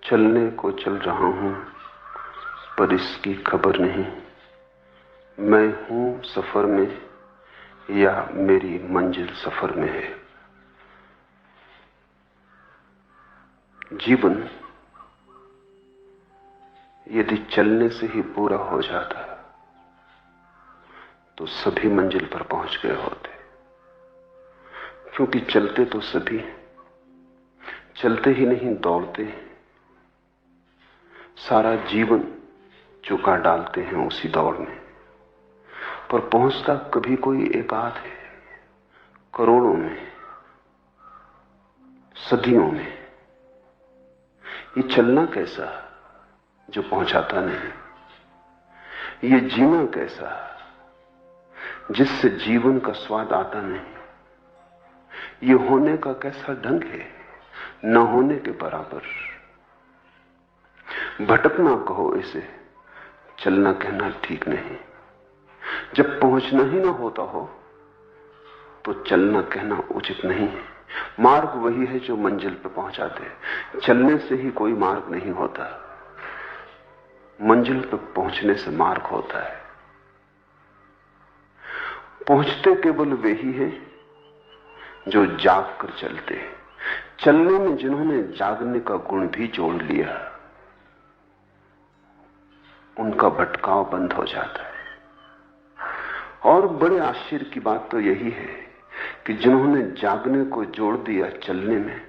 चलने को चल रहा हूं पर इसकी खबर नहीं। मैं हूं सफर में या मेरी मंजिल सफर में है। जीवन यदि चलने से ही पूरा हो जाता तो सभी मंजिल पर पहुंच गए होते, क्योंकि चलते तो सभी, चलते ही नहीं दौड़ते हैं। सारा जीवन चुका डालते हैं उसी दौड़ में, पर पहुंचता कभी कोई एक आध है, करोड़ों में, सदियों में। ये चलना कैसा जो पहुंचाता नहीं? ये जीना कैसा जिससे जीवन का स्वाद आता नहीं? ये होने का कैसा ढंग है न होने के बराबर? भटकना कहो इसे, चलना कहना ठीक नहीं। जब पहुंचना ही ना होता हो तो चलना कहना उचित नहीं है। मार्ग वही है जो मंजिल पे पहुंचा दे। चलने से ही कोई मार्ग नहीं होता, मंजिल पे पहुंचने से मार्ग होता है। पहुंचते केवल वे ही हैं जो जाग कर चलते हैं। चलने में जिन्होंने जागने का गुण भी जोड़ लिया, उनका भटकाव बंद हो जाता है। और बड़े आश्चर्य की बात तो यही है कि जिन्होंने जागने को जोड़ दिया चलने में,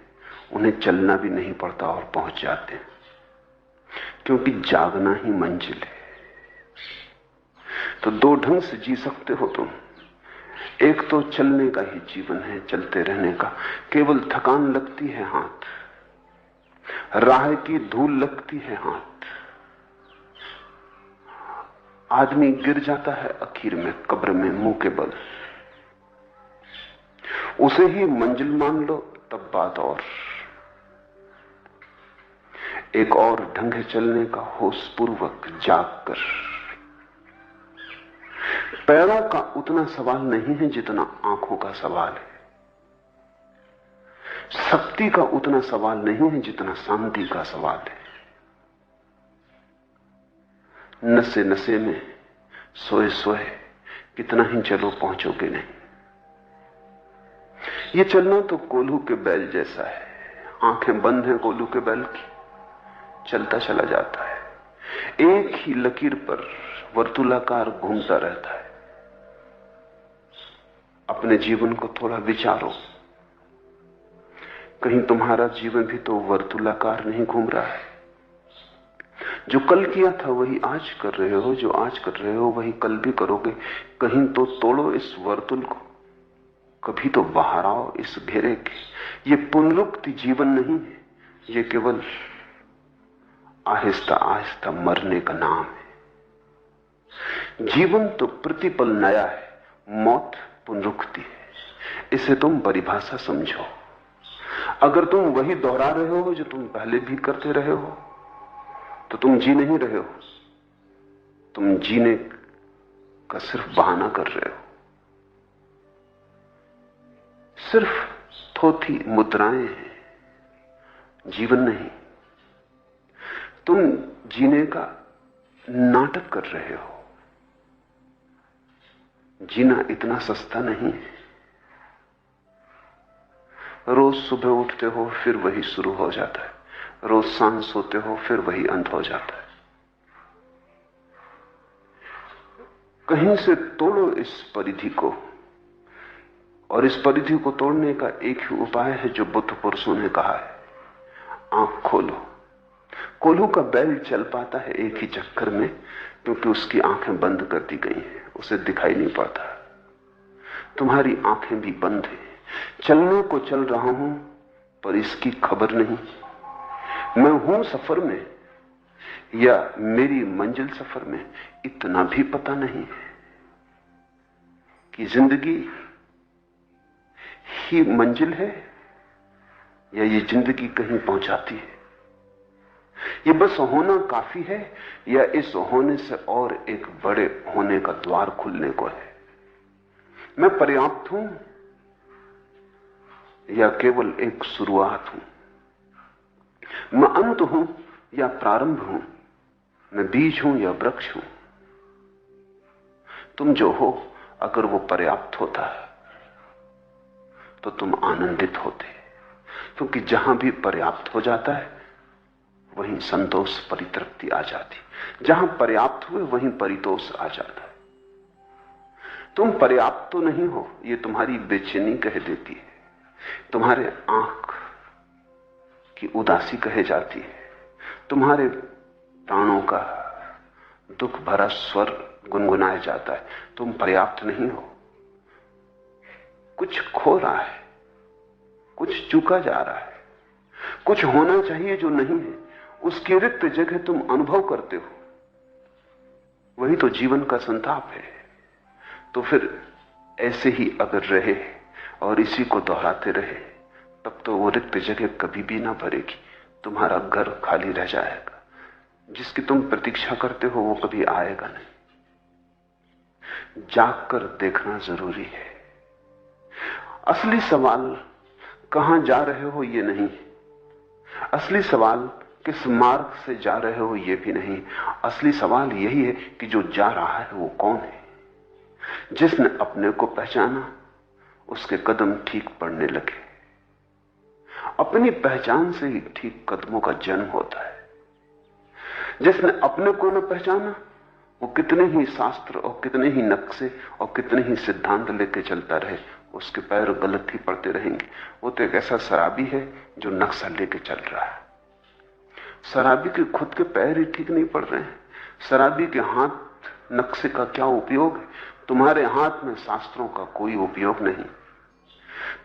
उन्हें चलना भी नहीं पड़ता और पहुंच जाते हैं, क्योंकि जागना ही मंजिल है। तो दो ढंग से जी सकते हो तुम। एक तो चलने का ही जीवन है, चलते रहने का। केवल थकान लगती है हाथ, राह की धूल लगती है हाथ, आदमी गिर जाता है आखिर में कब्र में मुंह के बल। उसे ही मंजिल मान लो तब बात और। एक और ढंग है चलने का, होशपूर्वक जाग कर। पैरों का उतना सवाल नहीं है जितना आंखों का सवाल है। शक्ति का उतना सवाल नहीं है जितना शांति का सवाल है। नशे नशे में सोए सोए कितना ही चलो पहुंचोगे नहीं। ये चलना तो कोल्हू के बैल जैसा है। आंखें बंद हैं कोल्हू के बैल की, चलता चला जाता है, एक ही लकीर पर वर्तुलाकार घूमता रहता है। अपने जीवन को थोड़ा विचारो, कहीं तुम्हारा जीवन भी तो वर्तुलाकार नहीं घूम रहा है? जो कल किया था वही आज कर रहे हो, जो आज कर रहे हो वही कल भी करोगे। कहीं तो तोड़ो इस वर्तुल को, कभी तो बाहर आओ इस घेरे के। ये पुनरुक्ति जीवन नहीं है, ये केवल आहिस्ता आहिस्ता मरने का नाम है। जीवन तो प्रतिपल नया है, मौत पुनरुक्ति है। इसे तुम परिभाषा समझो। अगर तुम वही दोहरा रहे हो जो तुम पहले भी करते रहे हो, तो तुम जी नहीं रहे हो, तुम जीने का सिर्फ बहाना कर रहे हो। सिर्फ थोथी मुद्राएं हैं, जीवन नहीं। तुम जीने का नाटक कर रहे हो। जीना इतना सस्ता नहीं है। रोज सुबह उठते हो फिर वही शुरू हो जाता है, रोज सांझ सोते हो फिर वही अंत हो जाता है। कहीं से तोड़ो इस परिधि को, और इस परिधि को तोड़ने का एक ही उपाय है जो बुद्ध पुरुषों ने कहा है, आंख खोलो। कोल्हू का बैल चल पाता है एक ही चक्कर में, क्योंकि उसकी आंखें बंद कर दी गई हैं, उसे दिखाई नहीं पड़ता। तुम्हारी आंखें भी बंद हैं। चलने को चल रहा हूं पर इसकी खबर नहीं। मैं हूं सफर में या मेरी मंजिल सफर में, इतना भी पता नहीं है कि जिंदगी ही मंजिल है या ये जिंदगी कहीं पहुंचाती है। ये बस होना काफी है या इस होने से और एक बड़े होने का द्वार खुलने को है? मैं पर्याप्त हूं या केवल एक शुरुआत हूं? मैं अंत हूं या प्रारंभ हूं, मैं बीज हूं या वृक्ष हूं। तुम जो हो, अगर वो पर्याप्त होता तो तुम आनंदित होते, क्योंकि जहां भी पर्याप्त हो जाता है वहीं संतोष परितृप्ति आ जाती। जहां पर्याप्त हुए वहीं परितोष आ जाता है। तुम पर्याप्त तो नहीं हो, ये तुम्हारी बेचैनी कह देती है, तुम्हारे आंख की उदासी कहे जाती है, तुम्हारे प्राणों का दुख भरा स्वर गुनगुनाया जाता है। तुम पर्याप्त नहीं हो, कुछ खो रहा है, कुछ चूका जा रहा है, कुछ होना चाहिए जो नहीं है, उसकी रिक्त जगह तुम अनुभव करते हो। वही तो जीवन का संताप है। तो फिर ऐसे ही अगर रहे और इसी को दोहराते रहे, तब तो वो रिक्त जगह कभी भी ना भरेगी, तुम्हारा घर खाली रह जाएगा। जिसकी तुम प्रतीक्षा करते हो वो कभी आएगा नहीं। जाग कर देखना जरूरी है। असली सवाल कहां जा रहे हो ये नहीं, असली सवाल किस मार्ग से जा रहे हो ये भी नहीं। असली सवाल यही है कि जो जा रहा है वो कौन है। जिसने अपने को पहचाना उसके कदम ठीक पड़ने लगे। अपनी पहचान से ही ठीक कदमों का जन्म होता है। जिसने अपने को न पहचाना वो कितने ही शास्त्र और कितने ही नक्शे और कितने ही सिद्धांत लेके चलता रहे, उसके पैर गलत ही पड़ते रहेंगे। वो तो एक ऐसा शराबी है जो नक्शा लेके चल रहा है। शराबी के खुद के पैर ही ठीक नहीं पड़ रहे हैं। शराबी के हाथ नक्शे का क्या उपयोग है? तुम्हारे हाथ में शास्त्रों का कोई उपयोग नहीं।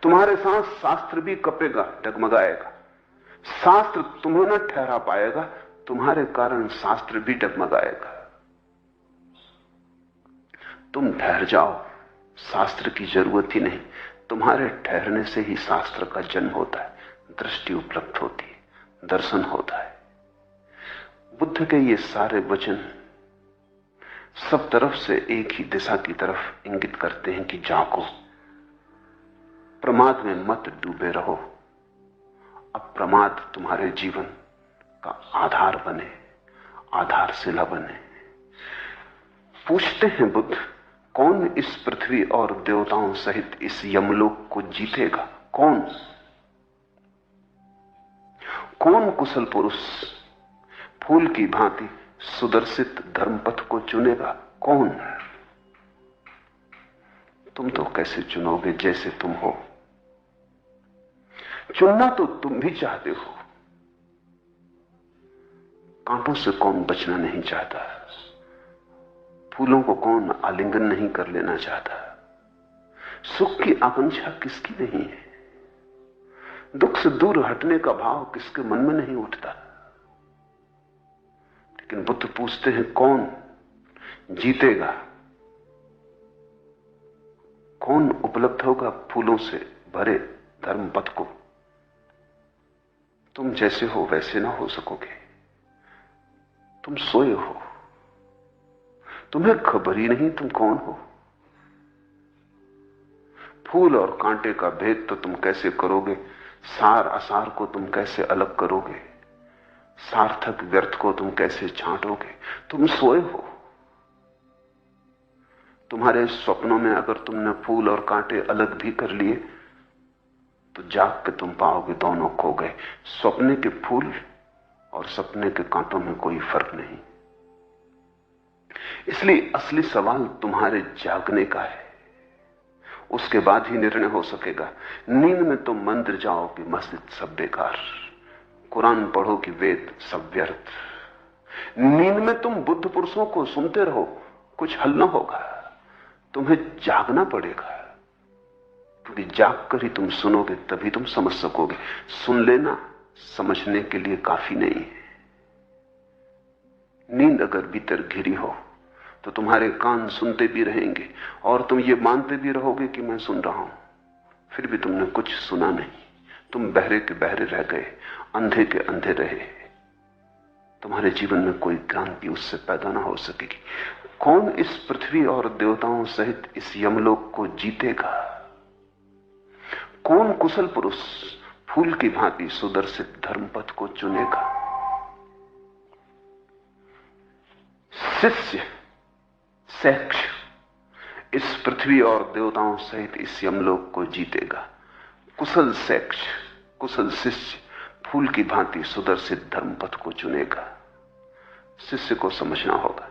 तुम्हारे साथ शास्त्र भी कपेगा, डगमगाएगा। शास्त्र तुम्हें न ठहरा पाएगा, तुम्हारे कारण शास्त्र भी डगमगाएगा। तुम ठहर जाओ, शास्त्र की जरूरत ही नहीं। तुम्हारे ठहरने से ही शास्त्र का जन्म होता है, दृष्टि उपलब्ध होती है, दर्शन होता है। बुद्ध के ये सारे वचन सब तरफ से एक ही दिशा की तरफ इंगित करते हैं कि जागो, प्रमाद में मत डूबे रहो। अब प्रमाद तुम्हारे जीवन का आधार बने, आधारशिला बने। पूछते हैं बुद्ध, कौन इस पृथ्वी और देवताओं सहित इस यमलोक को जीतेगा? कौन कुशल पुरुष फूल की भांति सुदर्शित धर्मपथ को चुनेगा? कौन? तुम तो कैसे चुनोगे जैसे तुम हो? चुनना तो तुम भी चाहते हो। कांटों से कौन बचना नहीं चाहता? फूलों को कौन आलिंगन नहीं कर लेना चाहता? सुख की आकांक्षा किसकी नहीं है? दुख से दूर हटने का भाव किसके मन में नहीं उठता? लेकिन बुद्ध पूछते हैं, कौन जीतेगा? कौन उपलब्ध होगा फूलों से भरे धर्म पथ को? तुम जैसे हो वैसे ना हो सकोगे। तुम सोए हो, तुम्हें खबर ही नहीं तुम कौन हो। फूल और कांटे का भेद तो तुम कैसे करोगे? सार असार को तुम कैसे अलग करोगे? सार्थक व्यर्थ को तुम कैसे छांटोगे? तुम सोए हो। तुम्हारे स्वप्नों में अगर तुमने फूल और कांटे अलग भी कर लिए तो जाग के तुम पाओगे दोनों खो गए। स्वप्ने के फूल और सपने के कांटों में कोई फर्क नहीं। इसलिए असली सवाल तुम्हारे जागने का है, उसके बाद ही निर्णय हो सकेगा। नींद में तुम मंदिर जाओ कि मस्जिद, सब बेकार। कुरान पढ़ो कि वेद, सब व्यर्थ। नींद में तुम बुद्ध पुरुषों को सुनते रहो, कुछ हल न होगा। तुम्हें जागना पड़ेगा, क्योंकि जाग कर ही तुम सुनोगे, तभी तुम समझ सकोगे। सुन लेना समझने के लिए काफी नहीं है। नींद अगर भीतर घिरी हो तो तुम्हारे कान सुनते भी रहेंगे और तुम ये मानते भी रहोगे कि मैं सुन रहा हूं, फिर भी तुमने कुछ सुना नहीं। तुम बहरे के बहरे रह गए, अंधे के अंधे रहे। तुम्हारे जीवन में कोई क्रांति उससे पैदा ना हो सकेगी। कौन इस पृथ्वी और देवताओं सहित इस यमलोक को जीतेगा? कौन कुशल पुरुष फूल की भांति सुदर्शित धर्मपथ को चुनेगा? शिष्य शैक्ष इस पृथ्वी और देवताओं सहित इस यमलोक को जीतेगा। कुशल शैक्ष, कुशल शिष्य फूल की भांति सुदर्शित धर्मपथ को चुनेगा। शिष्य को समझना होगा।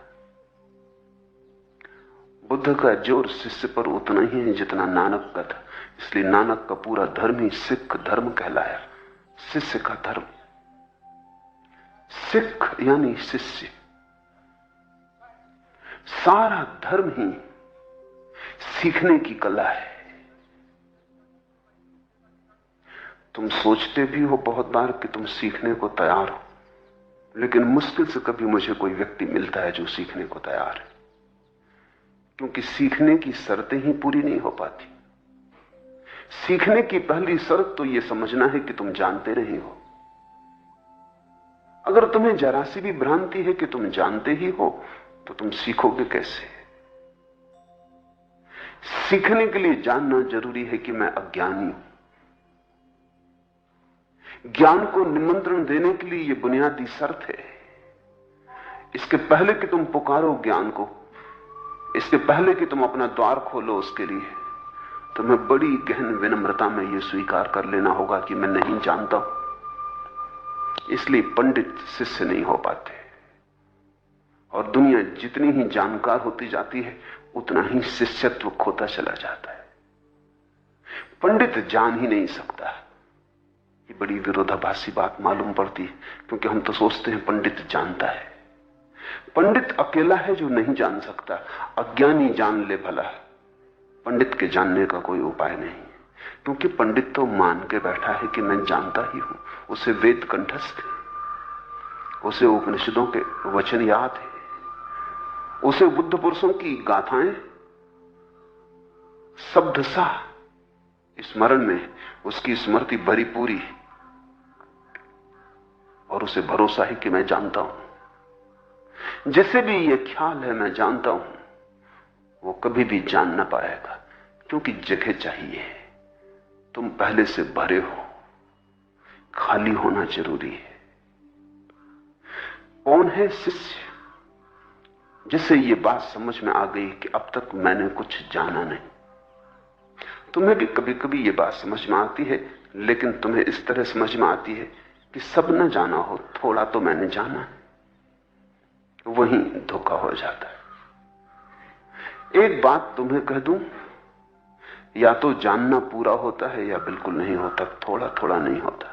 बुद्ध का जोर शिष्य पर उतना ही है जितना नानक का था, इसलिए नानक का पूरा धर्म ही सिख धर्म कहलाया, शिष्य का धर्म। सिख यानी शिष्य। सारा धर्म ही सीखने की कला है। तुम सोचते भी हो बहुत बार कि तुम सीखने को तैयार हो, लेकिन मुश्किल से कभी मुझे कोई व्यक्ति मिलता है जो सीखने को तैयार है, क्योंकि सीखने की शर्तें ही पूरी नहीं हो पाती। सीखने की पहली शर्त तो यह समझना है कि तुम जानते नहीं हो। अगर तुम्हें जरा सी भी भ्रांति है कि तुम जानते ही हो, तो तुम सीखोगे कैसे? सीखने के लिए जानना जरूरी है कि मैं अज्ञानी हूं। ज्ञान को निमंत्रण देने के लिए यह बुनियादी शर्त है। इसके पहले कि तुम पुकारो ज्ञान को, इसके पहले कि तुम अपना द्वार खोलो उसके लिए, तुम्हें बड़ी गहन विनम्रता में यह स्वीकार कर लेना होगा कि मैं नहीं जानता हूं। इसलिए पंडित शिष्य नहीं हो पाते, और दुनिया जितनी ही जानकार होती जाती है उतना ही शिष्यत्व खोता चला जाता है। पंडित जान ही नहीं सकता। ये बड़ी विरोधाभासी बात मालूम पड़ती है, क्योंकि हम तो सोचते हैं पंडित जानता है। पंडित अकेला है जो नहीं जान सकता। अज्ञानी जान ले भला, पंडित के जानने का कोई उपाय नहीं, क्योंकि पंडित तो मान के बैठा है कि मैं जानता ही हूं। उसे वेद कंठस्थ है, उसे उपनिषदों के वचन याद है, उसे बुद्ध पुरुषों की गाथाएं शब्दसा स्मरण में, उसकी स्मृति भरी पूरी, और उसे भरोसा है कि मैं जानता हूं। जिसे भी यह ख्याल है मैं जानता हूं, वो कभी भी जान ना पाएगा, क्योंकि जगह चाहिए। तुम पहले से भरे हो, खाली होना जरूरी है। कौन है शिष्य? जिसे यह बात समझ में आ गई कि अब तक मैंने कुछ जाना नहीं। तुम्हें भी कभी कभी यह बात समझ में आती है, लेकिन तुम्हें इस तरह समझ में आती है कि सब न जाना हो, थोड़ा तो मैंने जाना है। वहीं धोखा हो जाता है। एक बात तुम्हें कह दूं, या तो जानना पूरा होता है या बिल्कुल नहीं होता, थोड़ा थोड़ा नहीं होता।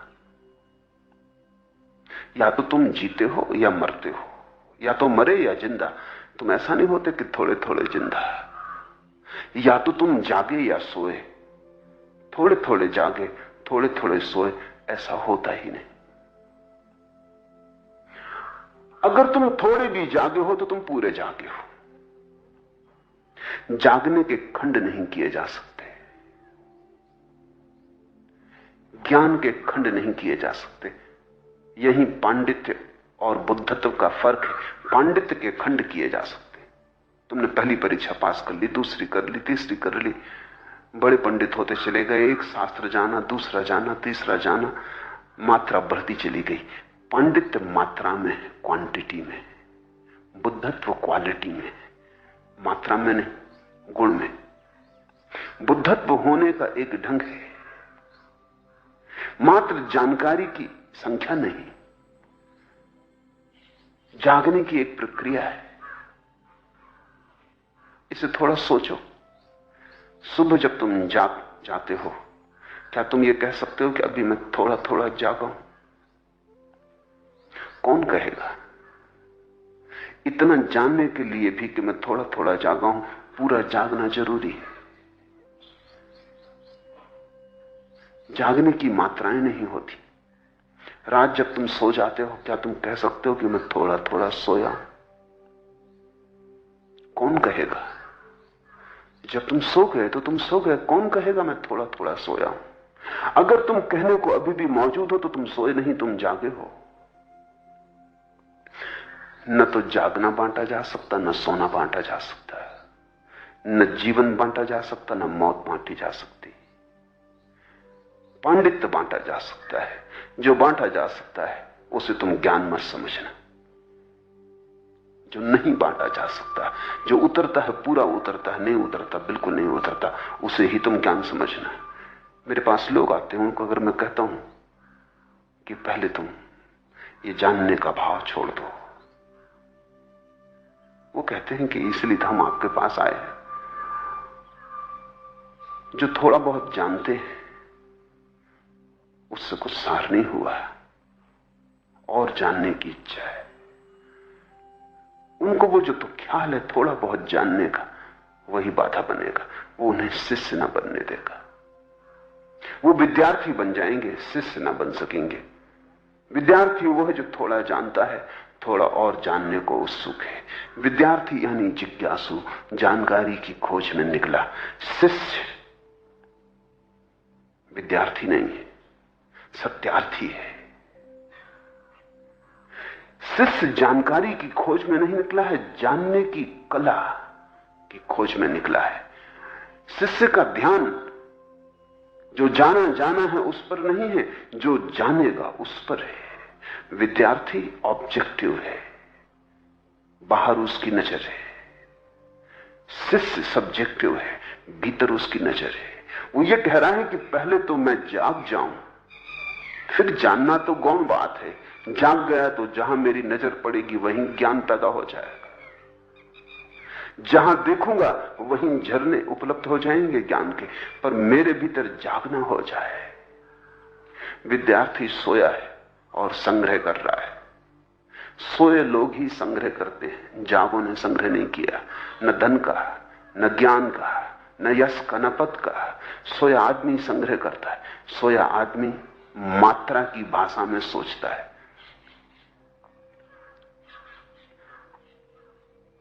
या तो तुम जीते हो या मरते हो, या तो मरे या जिंदा। तुम ऐसा नहीं होते कि थोड़े थोड़े जिंदा। या तो तुम जागे या सोए, थोड़े थोड़े जागे थोड़े थोड़े सोए, ऐसा होता ही नहीं। अगर तुम थोड़े भी जागे हो तो तुम पूरे जागे हो। जागने के खंड नहीं किए जा सकते, ज्ञान के खंड नहीं किए जा सकते। यही पांडित्य और बुद्धत्व का फर्क है। पांडित्य के खंड किए जा सकते। तुमने पहली परीक्षा पास कर ली, दूसरी कर ली, तीसरी कर ली, बड़े पंडित होते चले गए। एक शास्त्र जाना, दूसरा जाना, तीसरा जाना, मात्रा बढ़ती चली गई। पांडित्य मात्रा में, क्वांटिटी में। बुद्धत्व क्वालिटी में, मात्रा में नहीं, गुण में। बुद्धत्व होने का एक ढंग है, मात्र जानकारी की संख्या नहीं, जागने की एक प्रक्रिया है। इसे थोड़ा सोचो। सुबह जब तुम जाते हो, क्या तुम ये कह सकते हो कि अभी मैं थोड़ा थोड़ा जागा हूं? कौन कहेगा? इतना जानने के लिए भी कि मैं थोड़ा थोड़ा जागा हूं, पूरा जागना जरूरी है। जागने की मात्राएं नहीं होती। रात जब तुम सो जाते हो, क्या तुम कह सकते हो कि मैं थोड़ा थोड़ा सोया? कौन कहेगा? जब तुम सो गए तो तुम सो गए, कौन कहेगा मैं थोड़ा थोड़ा सोया हूं? अगर तुम कहने को अभी भी मौजूद हो तो तुम सोए नहीं, तुम जागे हो। न तो जागना बांटा जा सकता, न सोना बांटा जा सकता, न जीवन बांटा जा सकता, न मौत बांटी जा सकती। पांडित्य बांटा जा सकता है। जो बांटा जा सकता है उसे तुम ज्ञान मत समझना। जो नहीं बांटा जा सकता। जो उतरता है पूरा उतरता है, नहीं उतरता बिल्कुल नहीं उतरता, उसे ही तुम ज्ञान समझना। मेरे पास लोग आते हैं, उनको अगर मैं कहता हूं कि पहले तुम ये जानने का भाव छोड़ दो, वो कहते हैं कि इसलिए तो हम आपके पास आए हैं। जो थोड़ा बहुत जानते हैं उससे कुछ सार नहीं हुआ, और जानने की इच्छा है उनको। वो जो तो ख्याल है थोड़ा बहुत जानने का, वही बाधा बनेगा, वो उन्हें शिष्य ना बनने देगा। वो विद्यार्थी बन जाएंगे, शिष्य ना बन सकेंगे। विद्यार्थी वो है जो थोड़ा जानता है, थोड़ा और जानने को उत्सुक है। विद्यार्थी यानी जिज्ञासु, जानकारी की खोज में निकला। शिष्य विद्यार्थी नहीं है, सत्यार्थी है। शिष्य जानकारी की खोज में नहीं निकला है, जानने की कला की खोज में निकला है। शिष्य का ध्यान जो जाना है उस पर नहीं है, जो जानेगा उस पर है। विद्यार्थी ऑब्जेक्टिव है, बाहर उसकी नजर है। शिष्य सब्जेक्टिव है, भीतर उसकी नजर है। वो ये कह रहा है कि पहले तो मैं जाग जाऊं, फिर जानना तो गौण बात है। जाग गया तो जहां मेरी नजर पड़ेगी वहीं ज्ञान पैदा हो जाएगा। जहां देखूंगा वहीं झरने उपलब्ध हो जाएंगे ज्ञान के, पर मेरे भीतर जागना हो जाए। विद्यार्थी सोया है और संग्रह कर रहा है। सोए लोग ही संग्रह करते हैं, जागों ने संग्रह नहीं किया, न धन का, न ज्ञान का, न यश का, न पद का। सोया आदमी संग्रह करता है। सोया आदमी मात्रा की भाषा में सोचता है।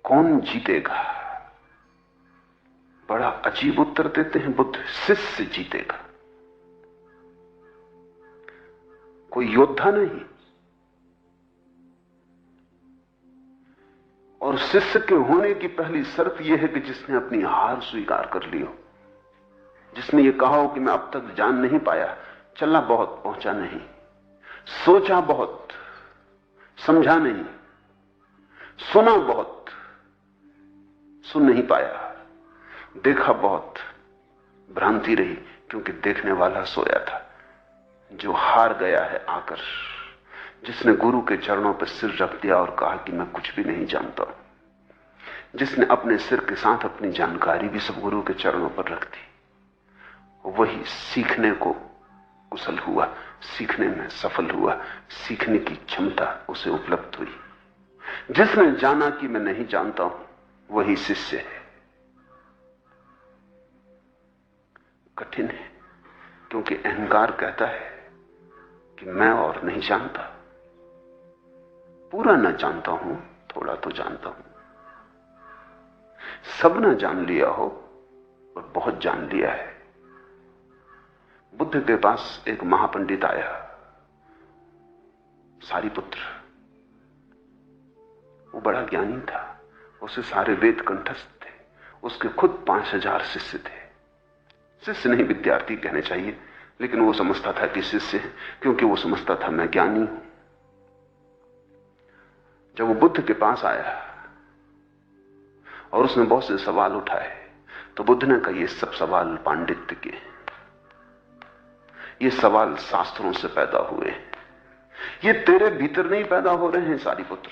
कौन जीतेगा? बड़ा अजीब उत्तर देते हैं बुद्ध, शिष्य जीतेगा। कोई योद्धा नहीं। और शिष्य के होने की पहली शर्त यह है कि जिसने अपनी हार स्वीकार कर ली हो, जिसने ये कहा हो कि मैं अब तक जान नहीं पाया, चला बहुत पहुंचा नहीं, सोचा बहुत समझा नहीं, सुना बहुत सुन नहीं पाया, देखा बहुत भ्रांति रही, क्योंकि देखने वाला सोया था। जो हार गया है आकर, जिसने गुरु के चरणों पर सिर रख दिया और कहा कि मैं कुछ भी नहीं जानता, जिसने अपने सिर के साथ अपनी जानकारी भी सब गुरु के चरणों पर रख दी, वही सीखने को कुशल हुआ, सीखने में सफल हुआ, सीखने की क्षमता उसे उपलब्ध हुई। जिसने जाना कि मैं नहीं जानता हूं, वही शिष्य है। कठिन है, क्योंकि अहंकार कहता है कि मैं और नहीं जानता, पूरा न जानता हूं, थोड़ा तो जानता हूं। सब न जान लिया हो और बहुत जान लिया है। बुद्ध के पास एक महापंडित आया, सारिपुत्र। वो बड़ा ज्ञानी था, उसे सारे वेद कंठस्थ थे, उसके खुद 5000 शिष्य थे। शिष्य नहीं, विद्यार्थी कहने चाहिए, लेकिन वो समझता था कि शिष्य है, क्योंकि वो समझता था मैं ज्ञानी हूं। जब वो बुद्ध के पास आया और उसने बहुत से सवाल उठाए, तो बुद्ध ने कहा ये सब सवाल पांडित्य के, ये सवाल शास्त्रों से पैदा हुए, ये तेरे भीतर नहीं पैदा हो रहे हैं सारिपुत्र।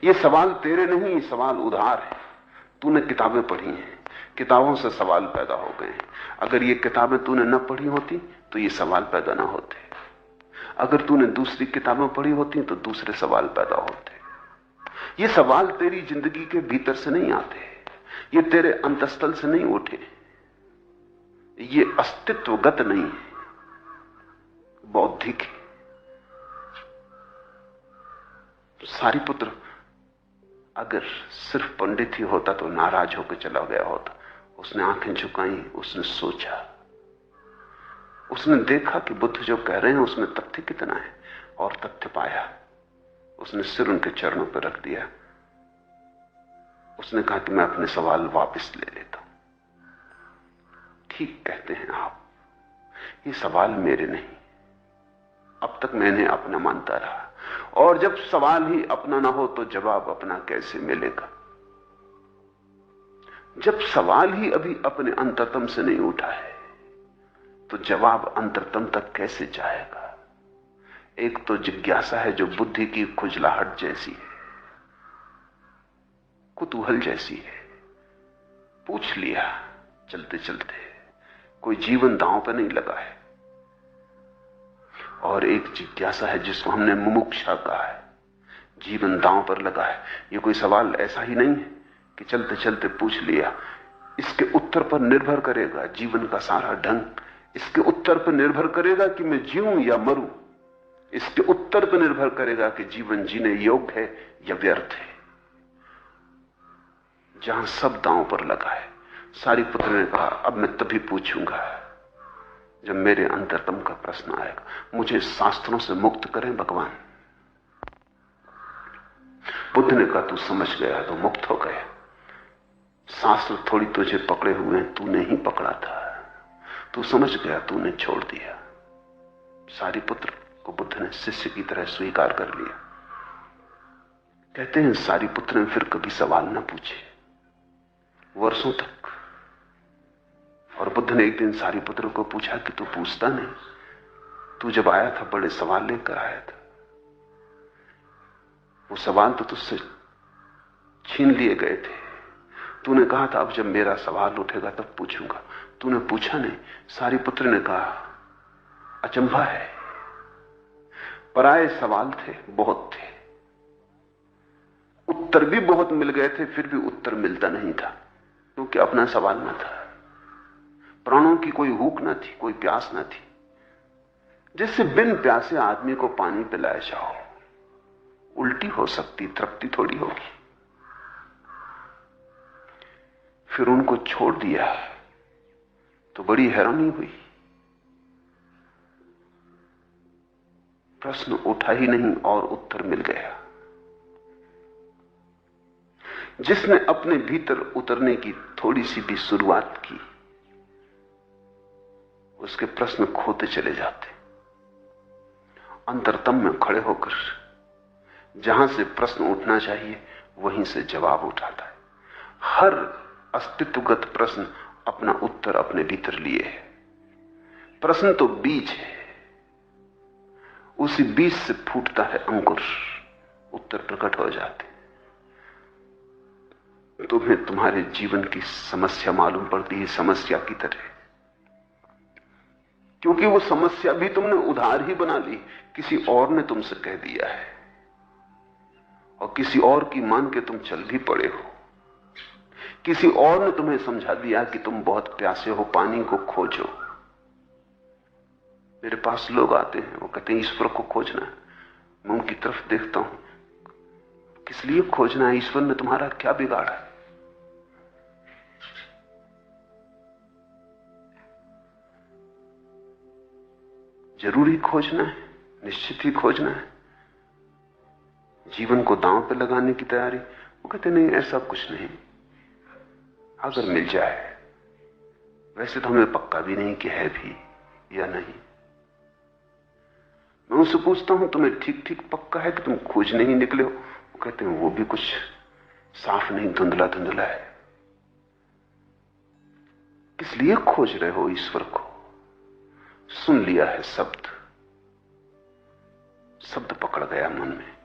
ये सवाल तेरे नहीं, ये सवाल उधार है। तूने किताबें पढ़ी हैं, किताबों से सवाल पैदा हो गए। अगर ये किताबें तूने न पढ़ी होती तो ये सवाल पैदा ना होते। अगर तूने दूसरी किताबें पढ़ी होती तो दूसरे सवाल पैदा होते। ये सवाल तेरी जिंदगी के भीतर से नहीं आते, ये तेरे अंतस्थल से नहीं उठे, ये अस्तित्वगत नहीं है, बौद्धिक है। सारिपुत्र अगर सिर्फ पंडित ही होता तो नाराज होकर चला गया होता। उसने आंखें झुकाई, उसने सोचा, उसने देखा कि बुद्ध जो कह रहे हैं उसमें तथ्य कितना है, और तथ्य पाया। उसने सिर उनके चरणों पर रख दिया। उसने कहा कि मैं अपने सवाल वापस ले लेता हूं। ठीक कहते हैं आप, ये सवाल मेरे नहीं, अब तक मैंने अपना मानता रहा, और जब सवाल ही अपना ना हो तो जवाब अपना कैसे मिलेगा? जब सवाल ही अभी अपने अंतरतम से नहीं उठा है तो जवाब अंतरतम तक कैसे जाएगा? एक तो जिज्ञासा है जो बुद्धि की खुजलाहट जैसी है, कुतूहल जैसी है। पूछ लिया चलते चलते, कोई जीवन दांव पर नहीं लगा है। और एक जिज्ञासा है जिसको हमने मुमुक्षा कहा है, जीवन दांव पर लगा है। ये कोई सवाल ऐसा ही नहीं है कि चलते चलते पूछ लिया। इसके उत्तर पर निर्भर करेगा जीवन का सारा ढंग। इसके उत्तर पर निर्भर करेगा कि मैं जीऊं या मरूं। इसके उत्तर पर निर्भर करेगा कि जीवन जीने योग्य है या व्यर्थ है। जहां सब दांव पर लगा है, सारिपुत्र ने कहा, अब मैं तभी पूछूंगा जब मेरे अंतरतम का प्रश्न आएगा। मुझे शास्त्रों से मुक्त करें भगवान। बुद्ध ने कहा, तू समझ गया तो मुक्त हो गया। शास्त्र थोड़ी तुझे पकड़े हुए हैं, तूने ही पकड़ा था। तू समझ गया, तूने छोड़ दिया। सारिपुत्र को बुद्ध ने शिष्य की तरह स्वीकार कर लिया। कहते हैं सारिपुत्र ने फिर कभी सवाल न पूछे वर्षों तक। और बुद्ध ने एक दिन सारिपुत्र को पूछा कि तू पूछता नहीं? तू जब आया था बड़े सवाल लेकर आया था। वो सवाल तो तुझसे छीन लिए गए थे। तूने कहा था अब जब मेरा सवाल उठेगा तब पूछूंगा। तूने पूछा नहीं। सारिपुत्र ने कहा, अचंभा है, पराये सवाल थे, बहुत थे, उत्तर भी बहुत मिल गए थे, फिर भी उत्तर मिलता नहीं था क्योंकि अपना सवाल न था। प्राणों की कोई भूख न थी, कोई प्यास न थी। जिससे बिन प्यासे आदमी को पानी पिलाया जाओ, उल्टी हो सकती, तृप्ति थोड़ी होगी। फिर उनको छोड़ दिया तो बड़ी हैरानी हुई। प्रश्न उठा ही नहीं और उत्तर मिल गया। जिसने अपने भीतर उतरने की थोड़ी सी भी शुरुआत की, उसके प्रश्न खोते चले जाते। अंतरतम में खड़े होकर जहां से प्रश्न उठना चाहिए वहीं से जवाब उठाता है। हर अस्तित्वगत प्रश्न अपना उत्तर अपने भीतर लिए है। प्रश्न तो बीज है, उसी बीज से फूटता है अंकुर, उत्तर प्रकट हो जाते। तुम्हें तुम्हारे जीवन की समस्या मालूम पड़ती है समस्या की तरह, क्योंकि वो समस्या भी तुमने उधार ही बना ली। किसी और ने तुमसे कह दिया है और किसी और की मान के तुम चल भी पड़े हो। किसी और ने तुम्हें समझा दिया कि तुम बहुत प्यासे हो, पानी को खोजो। मेरे पास लोग आते हैं, वो कहते हैं ईश्वर को खोजना है। मैं उनकी तरफ देखता हूं, किस लिए खोजना है? ईश्वर ने तुम्हारा क्या बिगाड़ा है? जरूरी खोजना है, निश्चित ही खोजना है, जीवन को दांव पे लगाने की तैयारी। वो कहते नहीं, ऐसा कुछ नहीं, अगर मिल जाए। वैसे तो हमें पक्का भी नहीं कि है भी या नहीं। मैं उनसे पूछता हूं तुम्हें ठीक ठीक पक्का है कि तुम खोजने ही निकले हो? वो कहते हैं वो भी कुछ साफ नहीं, धुंधला धुंधला है। किस लिए खोज रहे हो ईश्वर को? सुन लिया है शब्द, शब्द पकड़ गया मन में।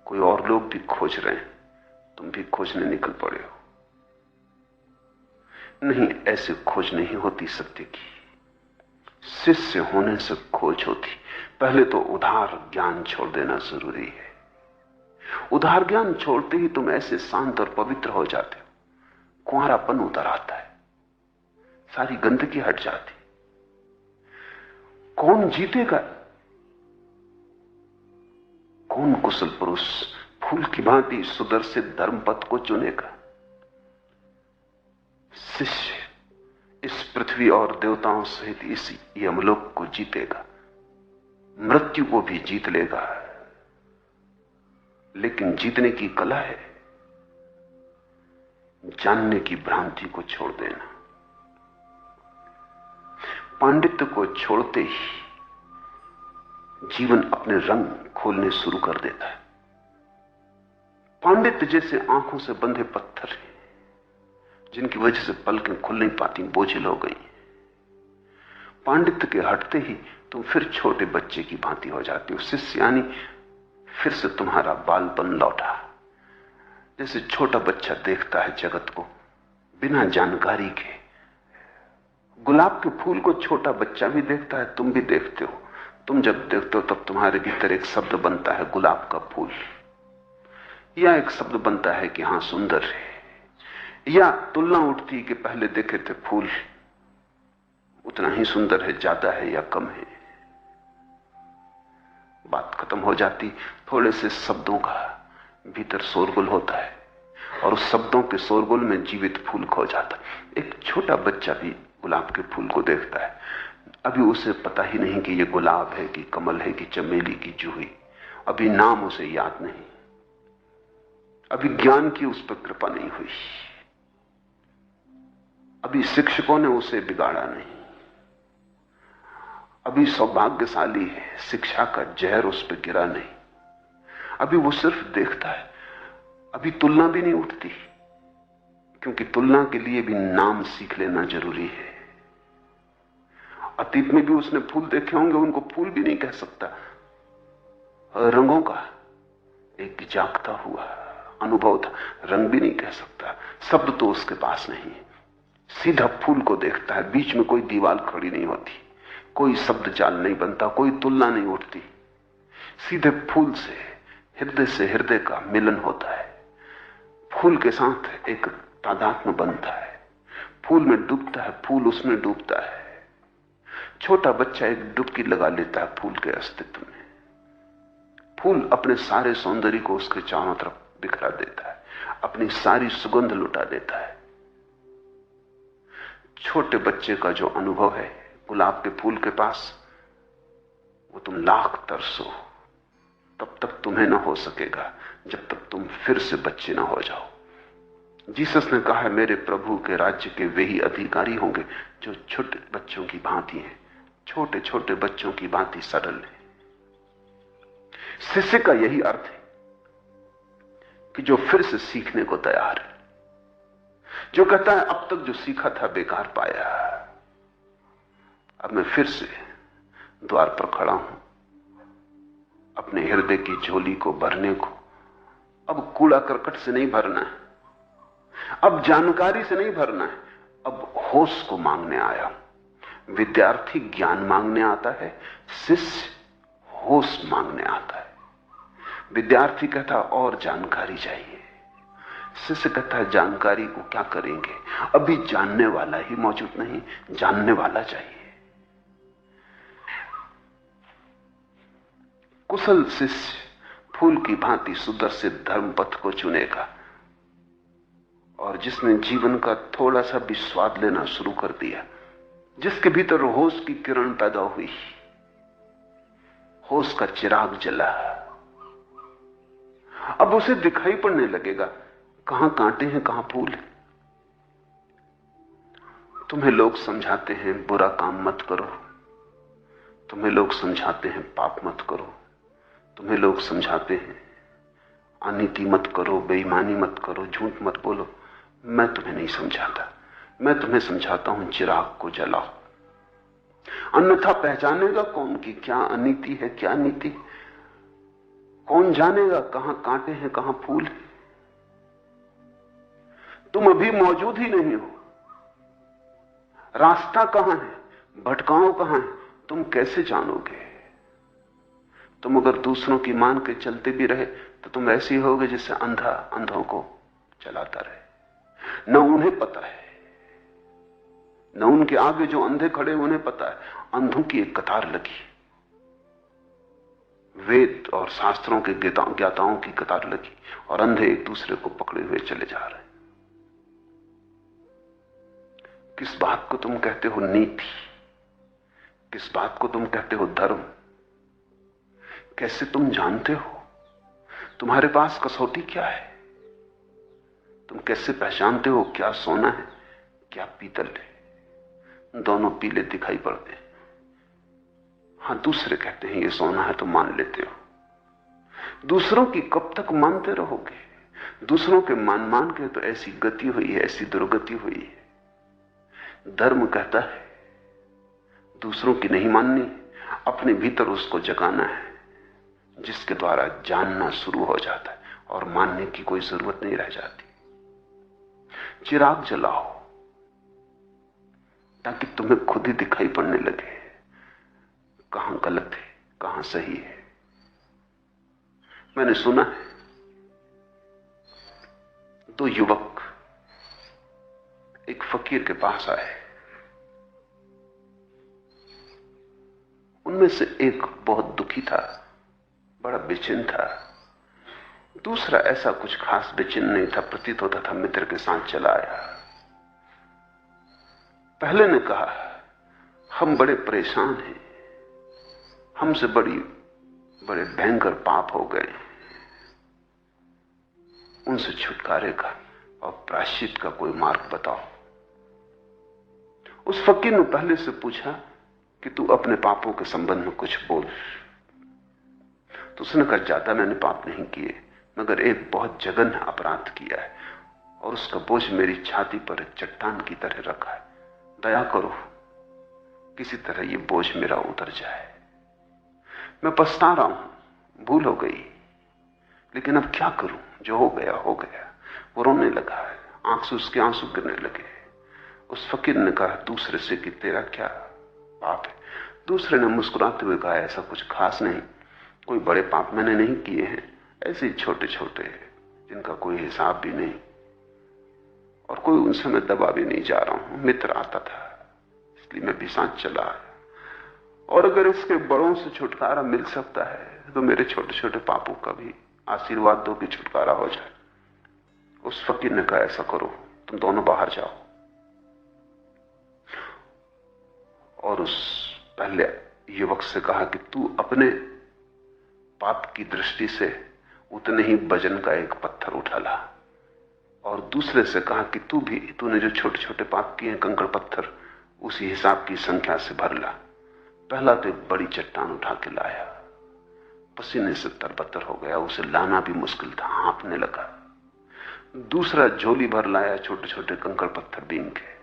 कोई और लोग भी खोज रहे हैं, तुम भी खोजने निकल पड़े हो। नहीं, ऐसे खोज नहीं होती सत्य की। शिष्य होने से खोज होती। पहले तो उधार ज्ञान छोड़ देना जरूरी है। उधार ज्ञान छोड़ते ही तुम ऐसे शांत और पवित्र हो जाते हो, कुंवारापन उतर आता है, सारी गंदगी हट जाती। कौन जीतेगा? कौन कुशल पुरुष फूल की भांति सुदर्शित धर्मपथ को चुनेगा? शिष्य इस पृथ्वी और देवताओं सहित इस यमलोक को जीतेगा, मृत्यु को भी जीत लेगा। लेकिन जीतने की कला है जानने की भ्रांति को छोड़ देना। पांडित्य को छोड़ते ही जीवन अपने रंग खोलने शुरू कर देता है। पांडित्य जैसे आंखों से बंधे पत्थर हैं, जिनकी वजह से पलकें खुल नहीं पाती, बोझिल हो गई। पांडित्य के हटते ही तुम फिर छोटे बच्चे की भांति हो जाते हो। शिष्य यानी फिर से तुम्हारा बालपन लौटा। जैसे छोटा बच्चा देखता है जगत को बिना जानकारी के। गुलाब के फूल को छोटा बच्चा भी देखता है, तुम भी देखते हो। तुम जब देखते हो तब तुम्हारे भीतर एक शब्द बनता है, गुलाब का फूल, या एक शब्द बनता है कि हां सुंदर है, या तुलना उठती कि पहले देखे थे फूल उतना ही सुंदर है, ज्यादा है या कम है। बात खत्म हो जाती। थोड़े से शब्दों का भीतर शोरगुल होता है और उस शब्दों के शोरगुल में जीवित फूल खो जाता। एक छोटा बच्चा भी गुलाब के फूल को देखता है। अभी उसे पता ही नहीं कि ये गुलाब है कि कमल है कि चमेली की जूही। अभी नाम उसे याद नहीं, अभी ज्ञान की उस पर कृपा नहीं हुई, अभी शिक्षकों ने उसे बिगाड़ा नहीं, अभी सौभाग्यशाली है, शिक्षा का जहर उस पर गिरा नहीं। अभी वो सिर्फ देखता है। अभी तुलना भी नहीं उठती, क्योंकि तुलना के लिए भी नाम सीख लेना जरूरी है। अतीत में भी उसने फूल देखे होंगे, उनको फूल भी नहीं कह सकता। रंगों का एक जागता हुआ अनुभव था, रंग भी नहीं कह सकता। शब्द तो उसके पास नहीं है। सीधा फूल को देखता है, बीच में कोई दीवार खड़ी नहीं होती, कोई शब्द जाल नहीं बनता, कोई तुलना नहीं उठती। सीधे फूल से हृदय का मिलन होता है। फूल के साथ एक तादात्म्य बनता है। फूल में डूबता है, फूल उसमें डूबता है। छोटा बच्चा एक डुबकी लगा लेता है फूल के अस्तित्व में। फूल अपने सारे सौंदर्य को उसके चारों तरफ बिखरा देता है, अपनी सारी सुगंध लुटा देता है। छोटे बच्चे का जो अनुभव है गुलाब के फूल के पास, वो तुम लाख तरसो तब तक तुम्हें ना हो सकेगा, जब तक तुम फिर से बच्चे ना हो जाओ। जीसस ने कहा है, मेरे प्रभु के राज्य के वे ही अधिकारी होंगे जो छोटे बच्चों की भांति हैं, छोटे छोटे बच्चों की भांति सरल है। शिष्य का यही अर्थ है कि जो फिर से सीखने को तैयार है, जो कहता है अब तक जो सीखा था बेकार पाया, अब मैं फिर से द्वार पर खड़ा हूं अपने हृदय की झोली को भरने को। अब कूड़ा करकट से नहीं भरना है, अब जानकारी से नहीं भरना है, अब होश को मांगने आया हूं। विद्यार्थी ज्ञान मांगने आता है, शिष्य होश मांगने आता है। विद्यार्थी कहता और जानकारी चाहिए, शिष्य कहता है जानकारी को क्या करेंगे, अभी जानने वाला ही मौजूद नहीं, जानने वाला चाहिए। कुशल शिष्य फूल की भांति सुदर्शित धर्म पथ को चुनेगा, और जिसने जीवन का थोड़ा सा भी स्वाद लेना शुरू कर दिया, जिसके भीतर होश की किरण पैदा हुई, होश का चिराग जला, अब उसे दिखाई पड़ने लगेगा कहां कांटे हैं कहां फूल है। तुम्हें लोग समझाते हैं बुरा काम मत करो, तुम्हें लोग समझाते हैं पाप मत करो, तुम्हें लोग समझाते हैं अनीति मत करो, बेईमानी मत करो, झूठ मत बोलो। मैं तुम्हें नहीं समझाता, मैं तुम्हें समझाता हूं चिराग को जलाओ। अन्यथा पहचानेगा कौन कि क्या अनीति है क्या नीति है? कौन जानेगा कहां कांटे हैं कहां फूल है? तुम अभी मौजूद ही नहीं हो। रास्ता कहां है, भटकांव कहां है, तुम कैसे जानोगे? तुम अगर दूसरों की मान के चलते भी रहे तो तुम ऐसे ही होगे जैसे अंधा अंधों को चलाता रहे। न उन्हें पता है, न उनके आगे जो अंधे खड़े उन्हें पता है, अंधों की एक कतार लगी, वेद और शास्त्रों के ज्ञाताओं की कतार लगी, और अंधे एक दूसरे को पकड़े हुए चले जा रहे हैं। किस बात को तुम कहते हो नीति, किस बात को तुम कहते हो धर्म? कैसे तुम जानते हो? तुम्हारे पास कसौटी क्या है? तुम कैसे पहचानते हो क्या सोना है क्या पीतल है? दोनों पीले दिखाई पड़ते हैं, हां, दूसरे कहते हैं ये सोना है तो मान लेते हो। दूसरों की कब तक मानते रहोगे? दूसरों के मान मान के तो ऐसी गति हुई है, ऐसी दुर्गति हुई है। धर्म कहता है दूसरों की नहीं माननी, अपने भीतर उसको जगाना है, जिसके द्वारा जानना शुरू हो जाता है और मानने की कोई जरूरत नहीं रह जाती। चिराग जलाओ ताकि तुम्हें खुद ही दिखाई पड़ने लगे कहां गलत है, कहां सही है। मैंने सुना है 2 युवक एक फकीर के पास आए। उनमें से एक बहुत दुखी था, बड़ा बेचैन था। दूसरा ऐसा कुछ खास बेचैन नहीं था, प्रतीत होता था मित्र के साथ चला आया। पहले ने कहा, हम बड़े परेशान हैं, हमसे बड़े भयंकर पाप हो गए, उनसे छुटकारे का और प्रायश्चित का कोई मार्ग बताओ। उस फकीर ने पहले से पूछा कि तू अपने पापों के संबंध में कुछ बोल। तो उसने कहा, ज्यादा मैंने पाप नहीं किए, मगर एक बहुत जघन्य अपराध किया है और उसका बोझ मेरी छाती पर चट्टान की तरह रखा है। दया करो, किसी तरह ये बोझ मेरा उतर जाए। मैं पछता रहा हूं, भूल हो गई, लेकिन अब क्या करूं, जो हो गया हो गया। वो रोने लगा, आंख से उसके आंसू गिरने लगे। उस फकीर ने कहा दूसरे से कि तेरा क्या पाप है? दूसरे ने मुस्कुराते हुए कहा, ऐसा कुछ खास नहीं, कोई बड़े पाप मैंने नहीं किए हैं, ऐसे ही छोटे छोटे जिनका कोई हिसाब भी नहीं, और कोई उनसे मैं दबा भी नहीं जा रहा हूं। मित्र आता था इसलिए मैं भी साथ चला आया, और अगर इसके बड़ों से छुटकारा मिल सकता है तो मेरे छोटे छोटे पापों का भी आशीर्वाद दो कि छुटकारा हो जाए। उस फकीर ने कहा, ऐसा करो, तुम दोनों बाहर जाओ। और उस पहले युवक से कहा कि तू अपने पाप की दृष्टि से उतने ही वजन का एक पत्थर उठा ला, और दूसरे से कहा कि तूने जो छोटे छोटे पाप किए हैं, कंकड़ पत्थर उसी हिसाब की संख्या से भर ला। पहला तो एक बड़ी चट्टान उठा के लाया, पसीने से तरबतर हो गया, उसे लाना भी मुश्किल था, हाँफने लगा। दूसरा झोली भर लाया छोटे छोटे कंकड़ पत्थर बीन के।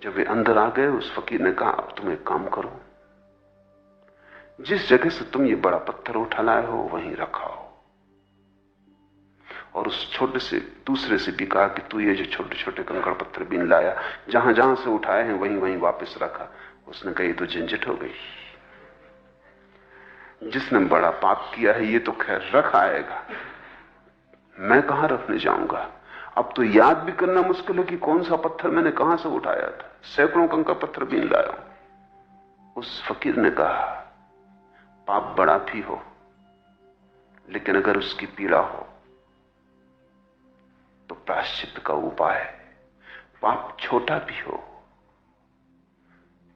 जब वे अंदर आ गए, उस फकीर ने कहा, अब तुम एक काम करो, जिस जगह से तुम ये बड़ा पत्थर उठा लाए हो वहीं रखाओ। और उस छोटे से दूसरे से भी कहा कि तू ये जो छोटे छोटे कंकड़ पत्थर बीन लाया, जहां जहां से उठाए हैं वहीं वहीं वापस रखा। उसने कहा, ये तो झंझट हो गई, जिसने बड़ा पाप किया है ये तो खैर रख आएगा, मैं कहां रखने जाऊंगा। अब तो याद भी करना मुश्किल है कि कौन सा पत्थर मैंने कहां से उठाया था, सैकड़ों कंकड़ पत्थर बीन लाया। उस फकीर ने कहा, पाप बड़ा भी हो, लेकिन अगर उसकी पीड़ा हो तो प्रायश्चित का उपाय है। पाप छोटा भी हो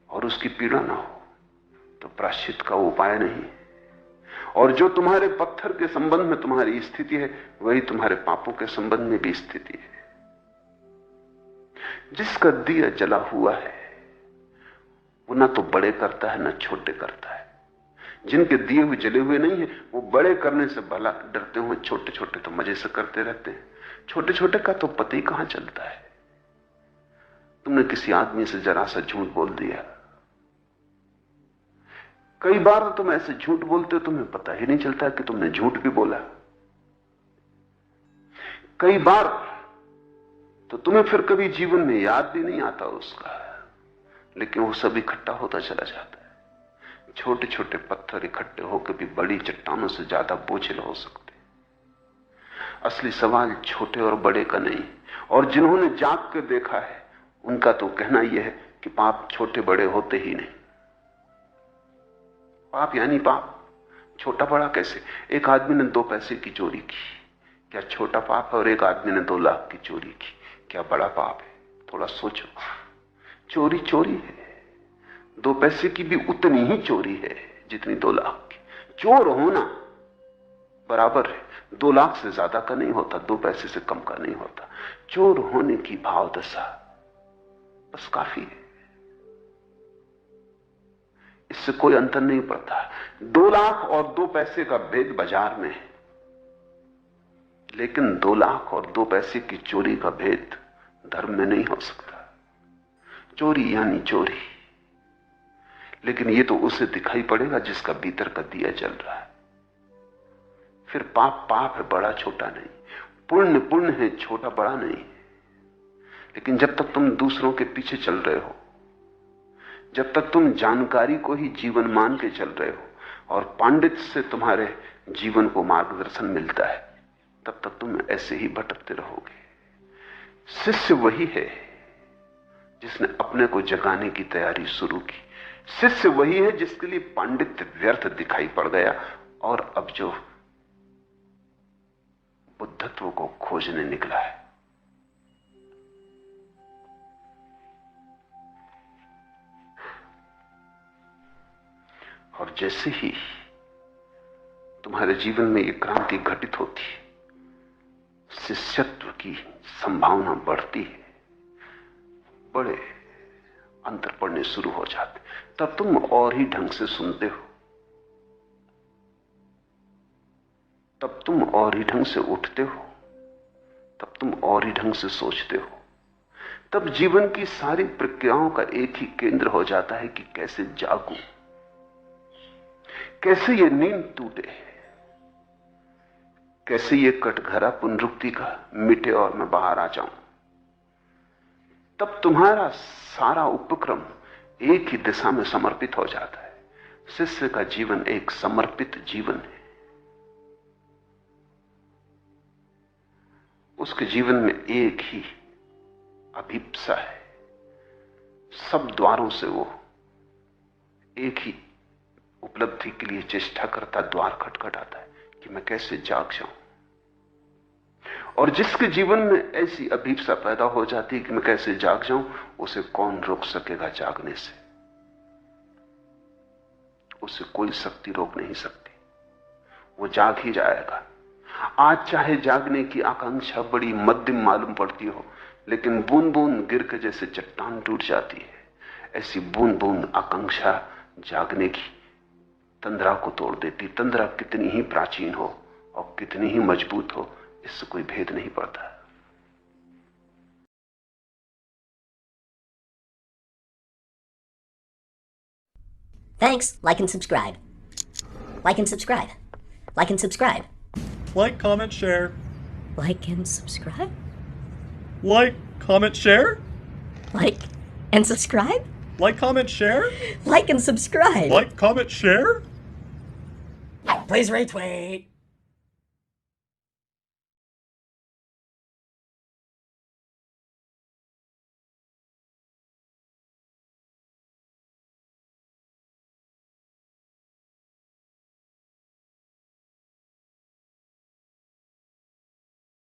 और उसकी पीड़ा ना हो तो प्रायश्चित का उपाय नहीं। और जो तुम्हारे पत्थर के संबंध में तुम्हारी स्थिति है, वही तुम्हारे पापों के संबंध में भी स्थिति है। जिसका दिया जला हुआ है वो ना तो बड़े करता है ना छोटे करता है। जिनके दिए हुए जले हुए नहीं है वो बड़े करने से भला डरते हो, छोटे छोटे तो मजे से करते रहते हैं। छोटे छोटे का तो पता ही कहां चलता है। तुमने किसी आदमी से जरा सा झूठ बोल दिया, कई बार तुम ऐसे झूठ बोलते हो तुम्हें पता ही नहीं चलता कि तुमने झूठ भी बोला। कई बार तो तुम्हें फिर कभी जीवन में याद भी नहीं आता उसका, लेकिन वो सब इकट्ठा होता चला जाता है। छोटे छोटे पत्थर इकट्ठे होकर भी बड़ी चट्टानों से ज्यादा बोझिल हो सकते। असली सवाल छोटे और बड़े का नहीं, और जिन्होंने जाग कर देखा है उनका तो कहना यह है कि पाप छोटे बड़े होते ही नहीं। पाप यानी पाप, छोटा बड़ा कैसे? एक आदमी ने 2 पैसे की चोरी की, क्या छोटा पाप है? और एक आदमी ने 2 लाख की चोरी की, क्या बड़ा पाप है? थोड़ा सोचो। चोरी चोरी है, 2 पैसे की भी उतनी ही चोरी है जितनी 2 लाख की। चोर होना बराबर है, 2 लाख से ज्यादा का नहीं होता, 2 पैसे से कम का नहीं होता। चोर होने की भाव दशा बस काफी है। इससे कोई अंतर नहीं पड़ता। 2 लाख और 2 पैसे का भेद बाजार में है, लेकिन 2 लाख और 2 पैसे की चोरी का भेद धर्म में नहीं हो सकता। चोरी यानी चोरी, लेकिन ये तो उसे दिखाई पड़ेगा जिसका भीतर का दिया जल रहा है। फिर पाप पाप है, बड़ा छोटा नहीं। पुण्य पुण्य है, छोटा बड़ा नहीं। लेकिन जब तक तुम दूसरों के पीछे चल रहे हो, जब तक तुम जानकारी को ही जीवन मान के चल रहे हो और पांडित से तुम्हारे जीवन को मार्गदर्शन मिलता है, तब तक तुम ऐसे ही भटकते रहोगे। शिष्य वही है जिसने अपने को जगाने की तैयारी शुरू की। शिष्य वही है जिसके लिए पांडित्य व्यर्थ दिखाई पड़ गया और अब जो बुद्धत्व को खोजने निकला है। और जैसे ही तुम्हारे जीवन में ये क्रांति घटित होती है, शिष्यत्व की संभावना बढ़ती है, बड़े अंतर पड़ने शुरू हो जाते, तब तुम और ही ढंग से सुनते हो, तब तुम और ही ढंग से उठते हो, तब तुम और ही ढंग से सोचते हो। तब जीवन की सारी प्रक्रियाओं का एक ही केंद्र हो जाता है कि कैसे जागूं, कैसे ये नींद टूटे, कैसे ये कटघरा पुनरुक्ति का मिटे और मैं बाहर आ जाऊं। तब तुम्हारा सारा उपक्रम एक ही दिशा में समर्पित हो जाता है। शिष्य का जीवन एक समर्पित जीवन है। उसके जीवन में एक ही अभिप्सा है। सब द्वारों से वो एक ही उपलब्धि के लिए चेष्टा करता, द्वार खटखटाता है कि मैं कैसे जाग जाऊं। और जिसके जीवन में ऐसी अभिप्सा पैदा हो जाती है कि मैं कैसे जाग जाऊं, उसे कौन रोक सकेगा जागने से? उसे कोई शक्ति रोक नहीं सकती, वो जाग ही जाएगा। आज चाहे जागने की आकांक्षा बड़ी मध्यम मालूम पड़ती हो, लेकिन बूंद बूंद गिर के जैसे चट्टान टूट जाती है, ऐसी बूंद बूंद आकांक्षा जागने की तंद्रा को तोड़ देती। तंद्रा कितनी ही प्राचीन हो और कितनी ही मजबूत हो, इससे कोई भेद नहीं पड़ता। Thanks. Like and subscribe. Like and subscribe. Like and subscribe. Like, comment, share. Like and subscribe. Like, comment, share. Like and subscribe. Like, comment, share. Like and subscribe. Like, comment, share. Please retweet.